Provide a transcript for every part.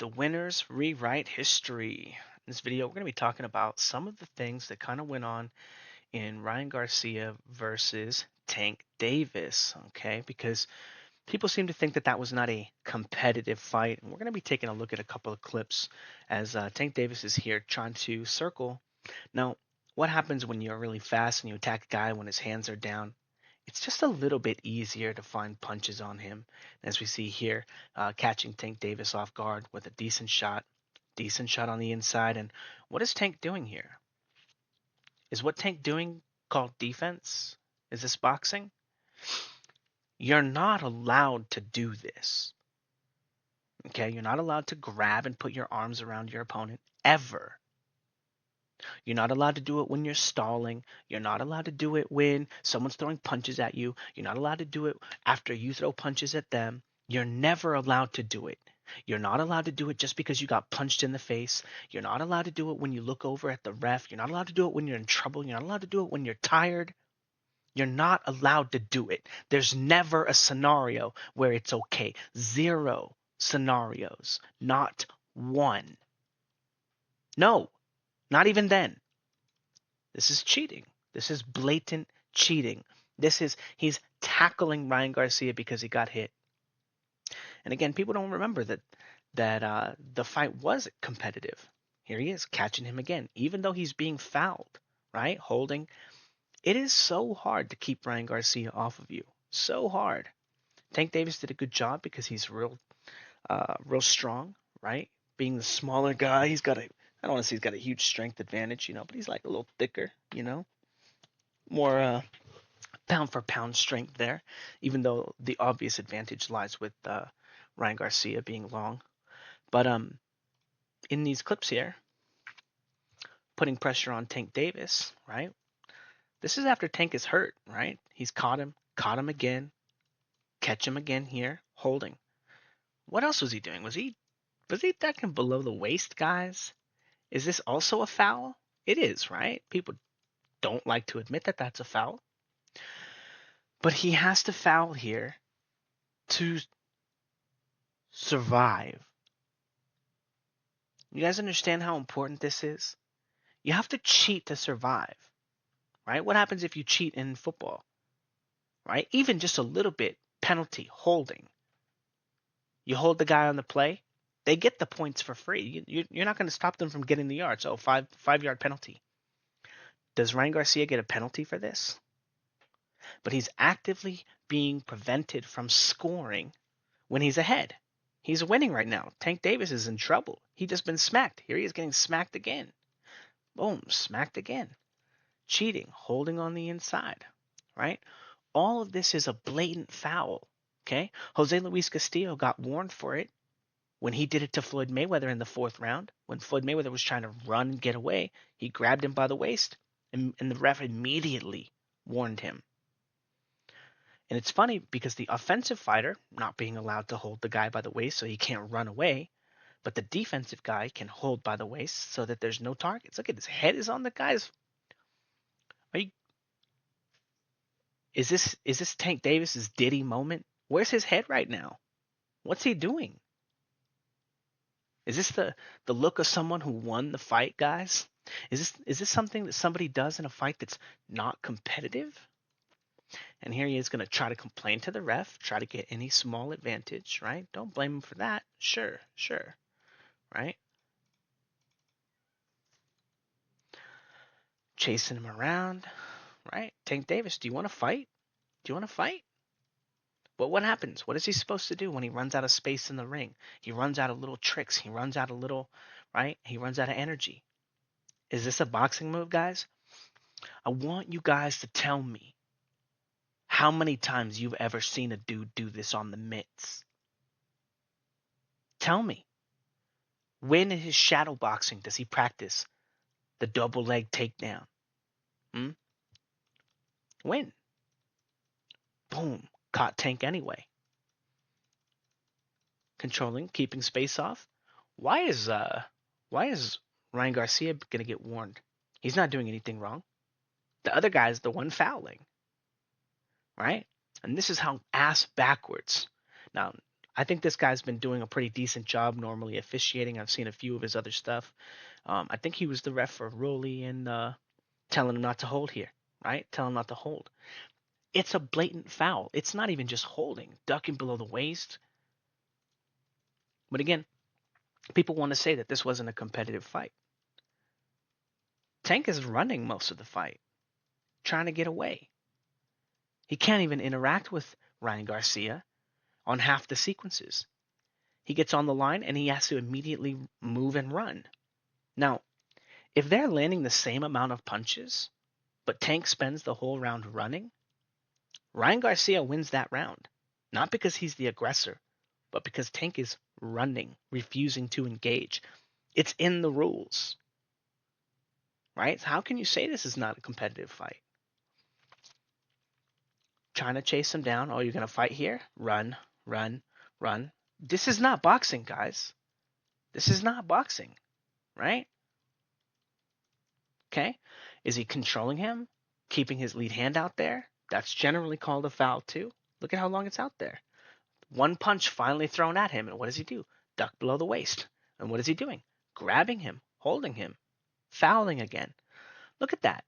The winners rewrite history. In this video, we're going to be talking about some of the things that kind of went on in Ryan Garcia versus Tank Davis, okay? Because people seem to think that that was not a competitive fight. And we're going to be taking a look at a couple of clips as Tank Davis is here trying to circle. Now, what happens when you're really fast and you attack a guy when his hands are down? It's just a little bit easier to find punches on him. As we see here, catching Tank Davis off guard with a decent shot on the inside. And what is Tank doing here? Is what Tank doing called defense? Is this boxing? You're not allowed to do this. Okay, you're not allowed to grab and put your arms around your opponent ever. You're not allowed to do it when you're stalling. You're not allowed to do it when someone's throwing punches at you. You're not allowed to do it after you throw punches at them. You're never allowed to do it. You're not allowed to do it just because you got punched in the face. You're not allowed to do it when you look over at the ref. You're not allowed to do it when you're in trouble. You're not allowed to do it when you're tired. You're not allowed to do it. There's never a scenario where it's okay. Zero scenarios. Not one. No, not even then. This is cheating. This is blatant cheating. He's tackling Ryan Garcia because he got hit. And again, people don't remember that the fight was competitive. Here he is catching him again, even though he's being fouled, right? Holding. It is so hard to keep Ryan Garcia off of you. So hard. Tank Davis did a good job because he's real strong, right? Being the smaller guy, I don't want to say he's got a huge strength advantage, but he's like a little thicker, more pound for pound strength there, even though the obvious advantage lies with Ryan Garcia being long. But in these clips here, putting pressure on Tank Davis, right? This is after Tank is hurt, right? He's caught him again, catch him again here, holding. What else was he doing? Was he ducking below the waist, guys? Is this also a foul? It is, right? People don't like to admit that that's a foul. But he has to foul here to survive. You guys understand how important this is? You have to cheat to survive, right? What happens if you cheat in football, right? Even just a little bit, penalty, holding. You hold the guy on the play, they get the points for free. You're not going to stop them from getting the yards. Oh, five-yard penalty. Does Ryan Garcia get a penalty for this? But he's actively being prevented from scoring when he's ahead. He's winning right now. Tank Davis is in trouble. He just been smacked. Here he is getting smacked again. Boom, smacked again. Cheating, holding on the inside, right? All of this is a blatant foul, okay? Jose Luis Castillo got warned for it when he did it to Floyd Mayweather in the 4th round. When Floyd Mayweather was trying to run and get away, he grabbed him by the waist, and the ref immediately warned him. And it's funny because the offensive fighter, not being allowed to hold the guy by the waist so he can't run away, but the defensive guy can hold by the waist so that there's no targets. Look at his head is on the guy's. Are you, is this Tank Davis's Diddy moment? Where's his head right now? What's he doing? Is this the look of someone who won the fight, guys? Is this something that somebody does in a fight that's not competitive? And here he is going to try to complain to the ref, try to get any small advantage, right? Don't blame him for that. Sure, right? Chasing him around, right? Tank Davis, do you want to fight? Do you want to fight? But what happens? What is he supposed to do when he runs out of space in the ring? He runs out of little tricks. He runs out of little, right? He runs out of energy. Is this a boxing move, guys? I want you guys to tell me how many times you've ever seen a dude do this on the mitts. Tell me. When in his shadow boxing does he practice the double leg takedown? When? Boom. Caught Tank anyway. Controlling, keeping space off. Why is Ryan Garcia gonna get warned? He's not doing anything wrong. The other guy's the one fouling. Right? And this is how ass backwards. Now, I think this guy's been doing a pretty decent job normally officiating. I've seen a few of his other stuff. I think he was the ref for Rolly and telling him not to hold here, right? Telling him not to hold. It's a blatant foul. It's not even just holding, ducking below the waist. But again, people want to say that this wasn't a competitive fight. Tank is running most of the fight, trying to get away. He can't even interact with Ryan Garcia on half the sequences. He gets on the line and he has to immediately move and run. Now, if they're landing the same amount of punches, but Tank spends the whole round running, Ryan Garcia wins that round. Not because he's the aggressor, but because Tank is running, refusing to engage. It's in the rules, right? So how can you say this is not a competitive fight? Trying to chase him down. Oh, you're going to fight here? Run, run, run. This is not boxing, guys. This is not boxing, right? Okay. Is he controlling him? Keeping his lead hand out there? That's generally called a foul, too. Look at how long it's out there. One punch finally thrown at him, and what does he do? Duck below the waist. And what is he doing? Grabbing him, holding him, fouling again. Look at that.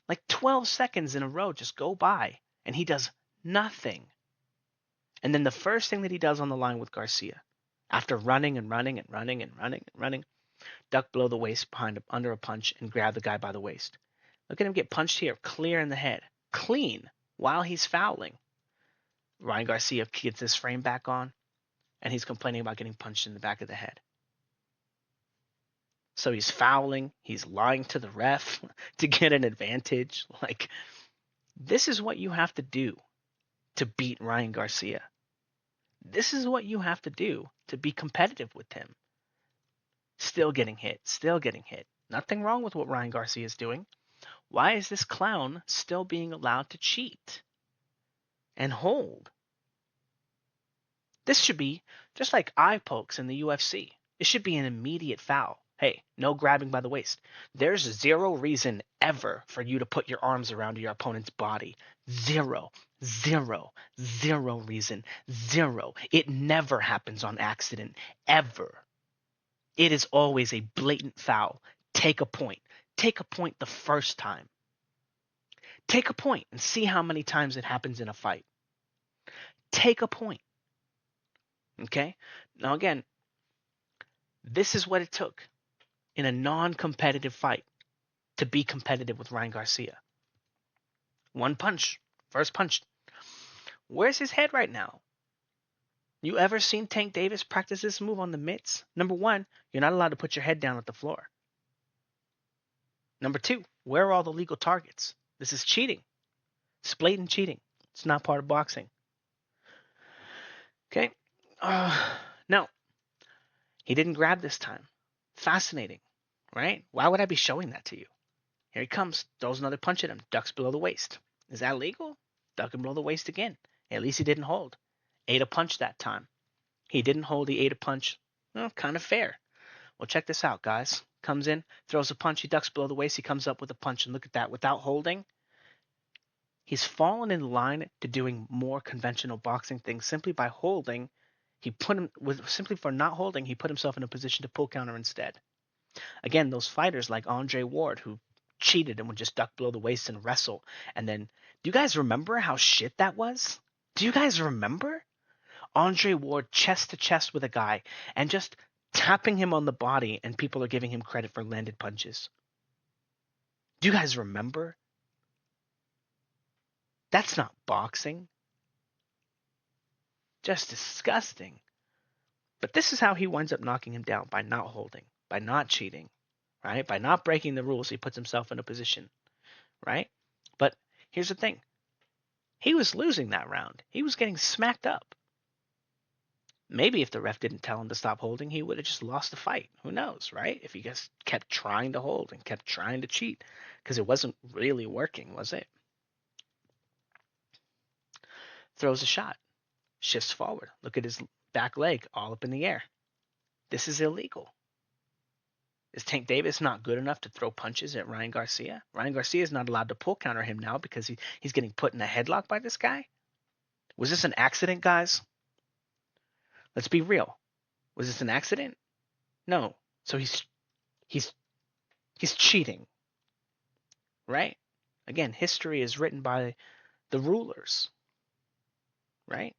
Like 12 seconds in a row just go by, and he does nothing. And then the first thing that he does on the line with Garcia, after running and running and running and running and running, duck below the waist behind under a punch and grab the guy by the waist. Look at him get punched here, clear in the head, clean, while he's fouling. Ryan Garcia gets his frame back on, and he's complaining about getting punched in the back of the head. So he's fouling, he's lying to the ref to get an advantage. Like, this is what you have to do to beat Ryan Garcia. This is what you have to do to be competitive with him. Still getting hit, still getting hit. Nothing wrong with what Ryan Garcia is doing. Why is this clown still being allowed to cheat and hold? This should be just like eye pokes in the UFC. It should be an immediate foul. Hey, no grabbing by the waist. There's zero reason ever for you to put your arms around your opponent's body. Zero, zero, zero reason. Zero. It never happens on accident. Ever. It is always a blatant foul. Take a point. Take a point the first time. Take a point and see how many times it happens in a fight. Take a point. Okay? Now, again, this is what it took in a non-competitive fight to be competitive with Ryan Garcia. One punch. First punch. Where's his head right now? You ever seen Tank Davis practice this move on the mitts? Number one, you're not allowed to put your head down at the floor. Number two, where are all the legal targets? This is cheating. It's blatant cheating. It's not part of boxing. Okay? No. He didn't grab this time. Fascinating, right? Why would I be showing that to you? Here he comes, throws another punch at him, ducks below the waist. Is that legal? Ducking below the waist again. At least he didn't hold. Ate a punch that time. He didn't hold, he ate a punch. Well, kind of fair. Well, check this out, guys. Comes in, throws a punch, he ducks below the waist, he comes up with a punch, and look at that. Without holding, he's fallen in line to doing more conventional boxing things simply by holding. Simply for not holding, he put himself in a position to pull counter instead. Again, those fighters like Andre Ward who cheated and would just duck below the waist and wrestle. And then, do you guys remember how shit that was? Do you guys remember? Andre Ward chest to chest with a guy and just tapping him on the body, and people are giving him credit for landed punches. Do you guys remember? That's not boxing. Just disgusting. But this is how he winds up knocking him down, by not holding, by not cheating, right? By not breaking the rules, he puts himself in a position, right? But here's the thing. He was losing that round. He was getting smacked up. Maybe if the ref didn't tell him to stop holding, he would have just lost the fight. Who knows, right? If he just kept trying to hold and kept trying to cheat, because it wasn't really working, was it? Throws a shot, shifts forward. Look at his back leg all up in the air. This is illegal. Is Tank Davis not good enough to throw punches at Ryan Garcia? Ryan Garcia is not allowed to pull counter him now because he's getting put in a headlock by this guy? Was this an accident, guys? Let's be real. Was this an accident? No. So he's he's cheating, right? Again, history is written by the rulers, right?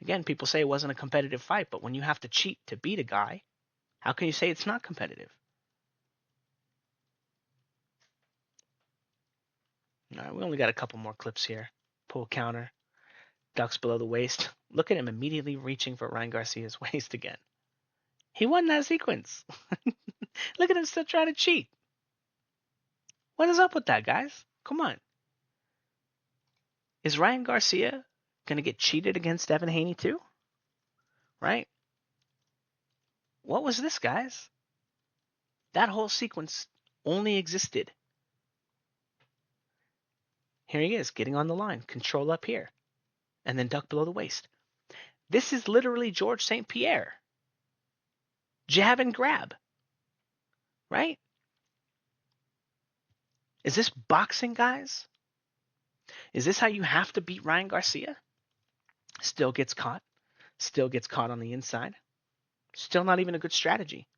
Again, people say it wasn't a competitive fight, but when you have to cheat to beat a guy, how can you say it's not competitive? All right, we only got a couple more clips here. Pull counter, ducks below the waist. Look at him immediately reaching for Ryan Garcia's waist again. He won that sequence. Look at him still trying to cheat. What is up with that, guys? Come on. Is Ryan Garcia going to get cheated against Devin Haney too? Right? What was this, guys? That whole sequence only existed. Here he is, getting on the line. Control up here. And then duck below the waist. This is literally George St. Pierre. Jab and grab. Right? Is this boxing, guys? Is this how you have to beat Ryan Garcia? Still gets caught. Still gets caught on the inside. Still not even a good strategy.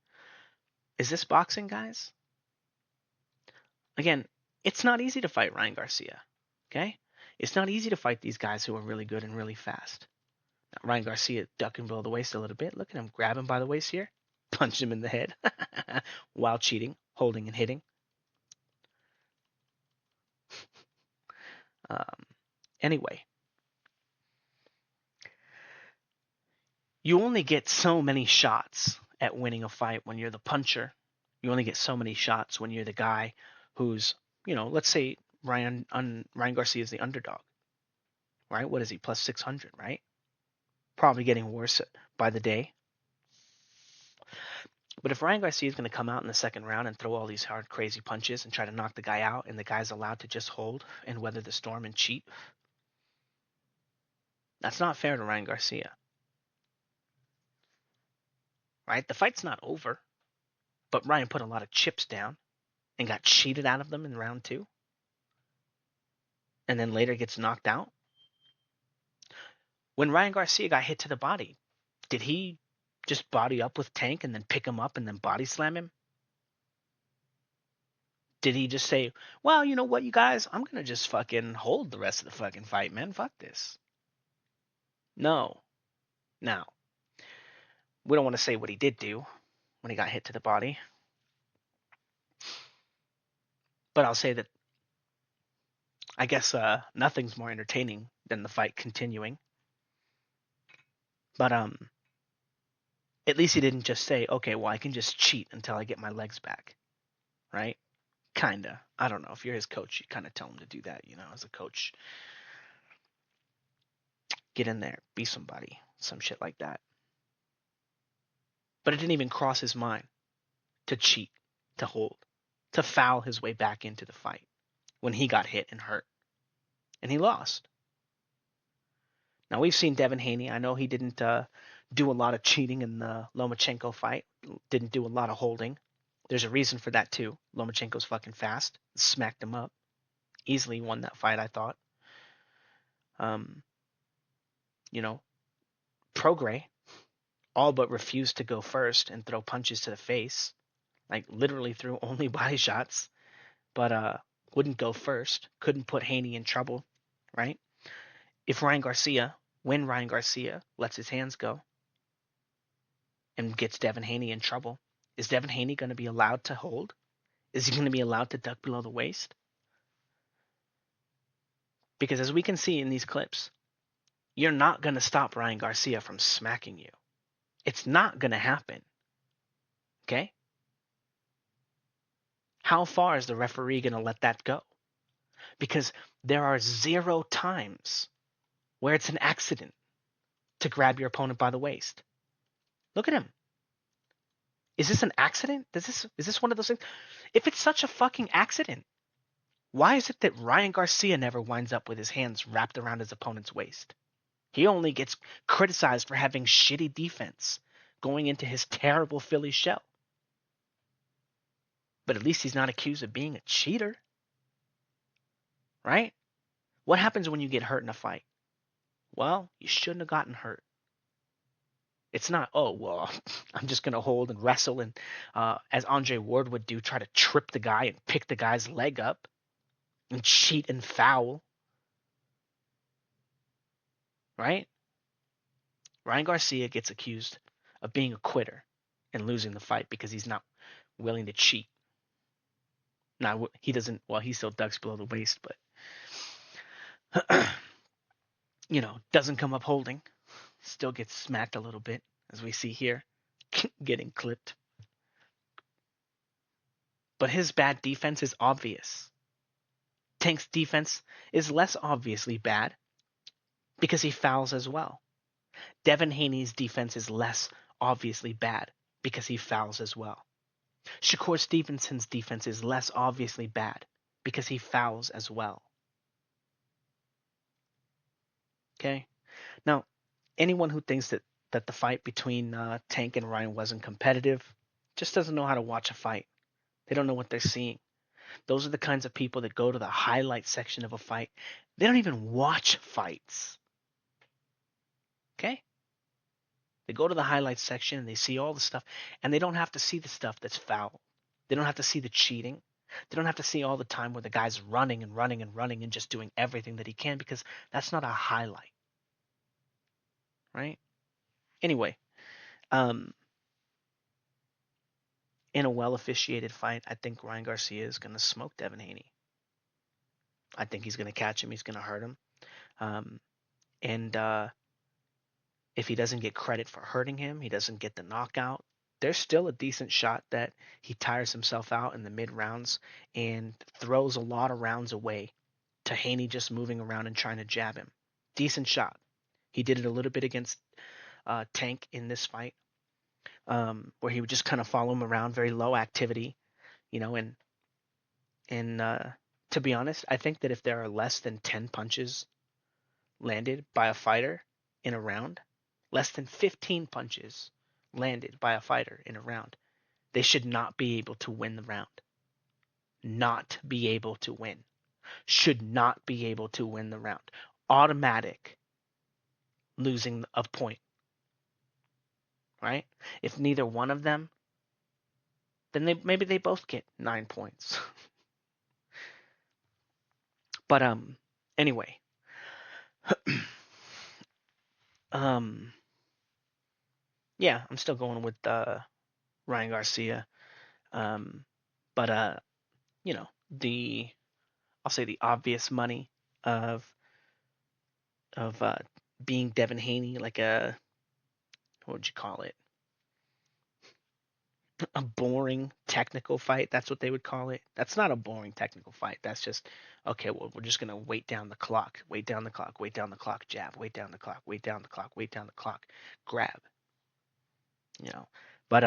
Is this boxing, guys? Again, it's not easy to fight Ryan Garcia. Okay? It's not easy to fight these guys who are really good and really fast. Now, Ryan Garcia ducking below the waist a little bit. Look at him grab him by the waist here. Punch him in the head while cheating, holding and hitting. Anyway, you only get so many shots at winning a fight when you're the puncher. You only get so many shots when you're the guy who's, let's say Ryan Garcia is the underdog, right? What is he, plus 600, right? Probably getting worse by the day. But if Ryan Garcia is going to come out in the second round and throw all these hard, crazy punches and try to knock the guy out, and the guy's allowed to just hold and weather the storm and cheat, that's not fair to Ryan Garcia. Right? The fight's not over, but Ryan put a lot of chips down and got cheated out of them in round 2, and then later gets knocked out. When Ryan Garcia got hit to the body, did he just body up with Tank and then pick him up and then body slam him? Did he just say, well, you know what, you guys, I'm going to just fucking hold the rest of the fucking fight, man. Fuck this. No. Now, we don't want to say what he did do when he got hit to the body. But I'll say that I guess nothing's more entertaining than the fight continuing. But at least he didn't just say, okay, well, I can just cheat until I get my legs back. Right? Kinda. I don't know. If you're his coach, you kind of tell him to do that, as a coach. Get in there, be somebody, some shit like that. But it didn't even cross his mind to cheat, to hold, to foul his way back into the fight when he got hit and hurt. And he lost. Now, we've seen Devin Haney. I know he didn't do a lot of cheating in the Lomachenko fight, didn't do a lot of holding. There's a reason for that, too. Lomachenko's fucking fast. Smacked him up. Easily won that fight, I thought. Prograis all but refused to go first and throw punches to the face. Like, literally threw only body shots. But wouldn't go first. Couldn't put Haney in trouble, right? When Ryan Garcia lets his hands go and gets Devin Haney in trouble, is Devin Haney going to be allowed to hold? Is he going to be allowed to duck below the waist? Because as we can see in these clips, you're not going to stop Ryan Garcia from smacking you. It's not going to happen. Okay? How far is the referee going to let that go? Because there are 0 times where it's an accident to grab your opponent by the waist. Look at him. Is this an accident? Is this one of those things? If it's such a fucking accident, why is it that Ryan Garcia never winds up with his hands wrapped around his opponent's waist? He only gets criticized for having shitty defense going into his terrible Philly shell. But at least he's not accused of being a cheater. Right? What happens when you get hurt in a fight? Well, you shouldn't have gotten hurt. It's not, oh, well, I'm just going to hold and wrestle and, as Andre Ward would do, try to trip the guy and pick the guy's leg up and cheat and foul, right? Ryan Garcia gets accused of being a quitter and losing the fight because he's not willing to cheat. Now, he doesn't, well, he still ducks below the waist, but, doesn't come up holding. Still gets smacked a little bit, as we see here, getting clipped. But his bad defense is obvious. Tank's defense is less obviously bad because he fouls as well. Devin Haney's defense is less obviously bad because he fouls as well. Shakur Stevenson's defense is less obviously bad because he fouls as well. Okay? Now, anyone who thinks that the fight between Tank and Ryan wasn't competitive just doesn't know how to watch a fight. They don't know what they're seeing. Those are the kinds of people that go to the highlight section of a fight. They don't even watch fights. Okay? They go to the highlights section and they see all the stuff, and they don't have to see the stuff that's foul. They don't have to see the cheating. They don't have to see all the time where the guy's running and running and running and just doing everything that he can because that's not a highlight, right? Anyway, um, in a well officiated fight, I think Ryan Garcia is going to smoke Devin Haney. I think he's going to catch him. He's going to hurt him. And if he doesn't get credit for hurting him, he doesn't get the knockout. There's still a decent shot that he tires himself out in the mid rounds and throws a lot of rounds away to Haney just moving around and trying to jab him. Decent shot. He did it a little bit against Tank in this fight, where he would just kind of follow him around, very low activity, and to be honest, I think that if there are less than 10 punches landed by a fighter in a round, less than 15 punches landed by a fighter in a round, they should not be able to win the round. Not be able to win. Should not be able to win the round. Automatic losing of point, right? If neither one of them, then maybe they both get 9 points. But anyway, um yeah, I'm still going with Ryan Garcia. Um but the I'll say the obvious money of of being Devin Haney, like what would you call it? A boring technical fight. That's what they would call it. That's not a boring technical fight. That's just, okay, well, we're just gonna wait down the clock, wait down the clock, wait down the clock, jab, wait down the clock, wait down the clock, wait down the clock, grab. You know, but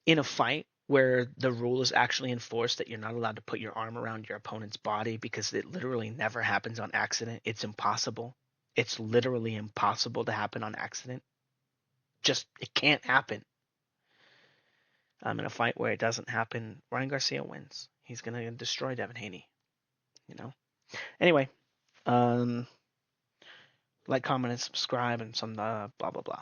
in a fight where the rule is actually enforced that you're not allowed to put your arm around your opponent's body because it literally never happens on accident. It's impossible. It's literally impossible to happen on accident. Just it can't happen. In a fight where it doesn't happen, Ryan Garcia wins. He's gonna destroy Devin Haney. You know. Anyway, like, comment, and subscribe, and some blah blah blah.